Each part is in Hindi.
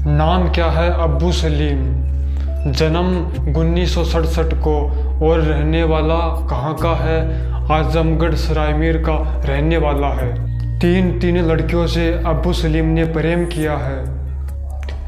नाम क्या है अब्बू सलीम, जन्म 1967 को और रहने वाला कहाँ का है? आजमगढ़ सरायमीर का रहने वाला है। तीन लड़कियों से अब्बू सलीम ने प्रेम किया है।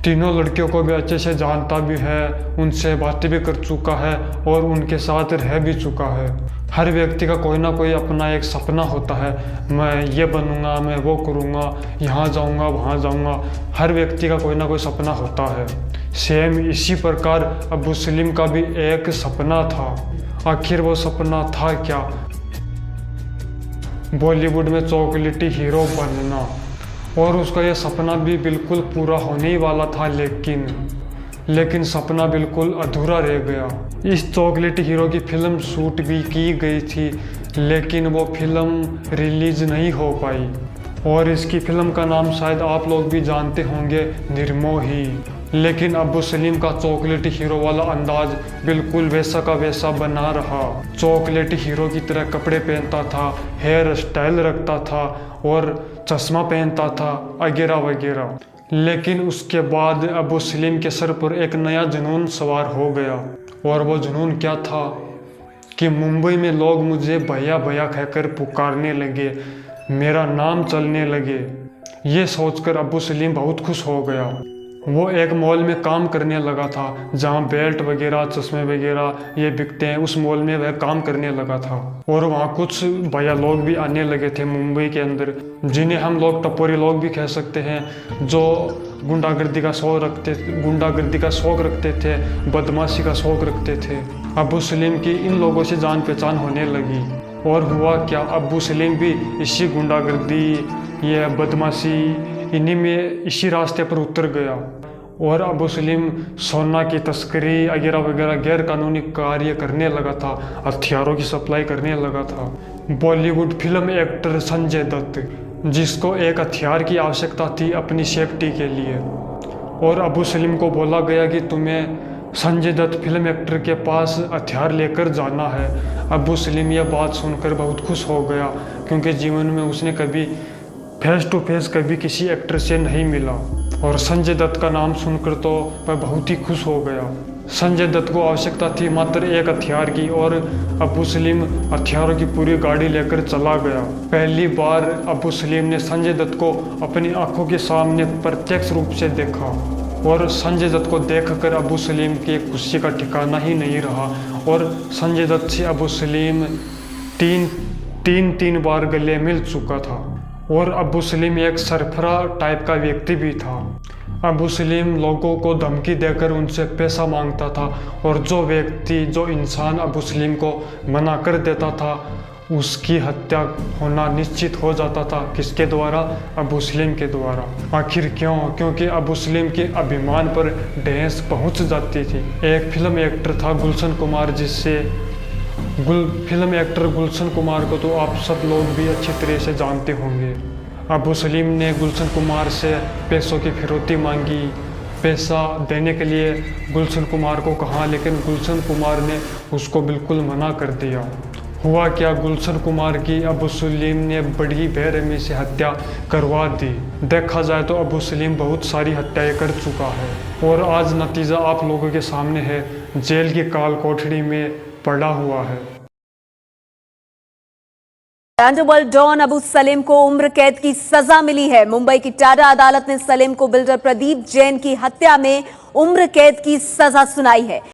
तीनों लड़कियों को भी अच्छे से जानता भी है, उनसे बातें भी कर चुका है और उनके साथ रह भी चुका है। हर व्यक्ति का कोई ना कोई अपना एक सपना होता है, मैं ये बनूंगा, मैं वो करूंगा, यहाँ जाऊंगा, वहाँ जाऊंगा। हर व्यक्ति का कोई ना कोई सपना होता है। सेम इसी प्रकार अब्बू सलीम का भी एक सपना था। आखिर वो सपना था क्या? बॉलीवुड में चॉकलेटी हीरो बनना। और उसका ये सपना भी बिल्कुल पूरा होने ही वाला था, लेकिन सपना बिल्कुल अधूरा रह गया। इस चॉकलेटी हीरो की फिल्म शूट भी की गई थी, लेकिन वो फिल्म रिलीज नहीं हो पाई। और इसकी फिल्म का नाम शायद आप लोग भी जानते होंगे, निर्मोही। लेकिन अब्बू सलीम का चॉकलेटी हीरो वाला अंदाज बिल्कुल वैसा का वैसा बना रहा। चॉकलेटी हीरो की तरह कपड़े पहनता था, हेयर स्टाइल रखता था और चश्मा पहनता था वगैरह वगैरह। लेकिन उसके बाद अब्बू सलीम के सर पर एक नया जुनून सवार हो गया। और वो जुनून क्या था कि मुंबई में लोग मुझे भैया भैया कहकर पुकारने लगे, मेरा नाम चलने लगे। ये सोचकर अब्बू सलीम बहुत खुश हो गया। वो एक मॉल में काम करने लगा था, जहाँ बेल्ट वगैरह, चश्मे वगैरह ये बिकते हैं। उस मॉल में वह काम करने लगा था और वहाँ कुछ भैया लोग भी आने लगे थे मुंबई के अंदर, जिन्हें हम लोग टपोरी लोग भी कह सकते हैं, जो गुंडागर्दी का शौक रखते थे, बदमाशी का शौक रखते थे। अब्बू सलीम की इन लोगों से जान पहचान होने लगी। और हुआ क्या, अब्बू सलीम भी इसी गुंडागर्दी, ये बदमाशी, इसी रास्ते पर उतर गया। और अब्बू सलीम सोना की तस्करी वगैरह वगैरह गैर कानूनी कार्य करने लगा था, हथियारों की सप्लाई करने लगा था। बॉलीवुड फिल्म एक्टर संजय दत्त, जिसको एक हथियार की आवश्यकता थी अपनी सेफ्टी के लिए, और अब्बू सलीम को बोला गया कि तुम्हें संजय दत्त फिल्म एक्टर के पास हथियार लेकर जाना है। अब्बू सलीम यह बात सुनकर बहुत खुश हो गया, क्योंकि जीवन में उसने कभी फेस टू फेस कभी किसी एक्टर से नहीं मिला। और संजय दत्त का नाम सुनकर तो मैं बहुत ही खुश हो गया। संजय दत्त को आवश्यकता थी मात्र एक हथियार की, और अब्बू सलीम हथियारों की पूरी गाड़ी लेकर चला गया। पहली बार अब्बू सलीम ने संजय दत्त को अपनी आंखों के सामने प्रत्यक्ष रूप से देखा। और संजय दत्त को देखकर अब्बू सलीम की खुशी का ठिकाना ही नहीं रहा। और संजय दत्त से अब्बू सलीम तीन बार गले मिल चुका था। और अब्बू सलीम एक सरफरा टाइप का व्यक्ति भी था। अब्बू सलीम लोगों को धमकी देकर उनसे पैसा मांगता था, और जो इंसान अब्बू सलीम को मना कर देता था, उसकी हत्या होना निश्चित हो जाता था। किसके द्वारा? अब्बू सलीम के द्वारा। आखिर क्यों? क्योंकि अब्बू सलीम के अभिमान पर ठेस पहुंच जाती थी। एक फिल्म एक्टर था गुलशन कुमार, फिल्म एक्टर गुलशन कुमार को तो आप सब लोग भी अच्छी तरह से जानते होंगे। अब्बू सलीम ने गुलशन कुमार से पैसों की फिरौती मांगी, पैसा देने के लिए गुलशन कुमार को कहा, लेकिन गुलशन कुमार ने उसको बिल्कुल मना कर दिया। हुआ क्या, गुलशन कुमार की अब्बू सलीम ने बड़ी बेरहमी से हत्या करवा दी। देखा जाए तो अब्बू सलीम बहुत सारी हत्याएं कर चुका है, और आज नतीजा आप लोगों के सामने है, जेल की काल कोठरी में पड़ा हुआ है। अंडरवर्ल्ड डॉन अब्बू सलीम को उम्र कैद की सजा मिली है। मुंबई की टाडा अदालत ने सलीम को बिल्डर प्रदीप जैन की हत्या में उम्र कैद की सजा सुनाई है।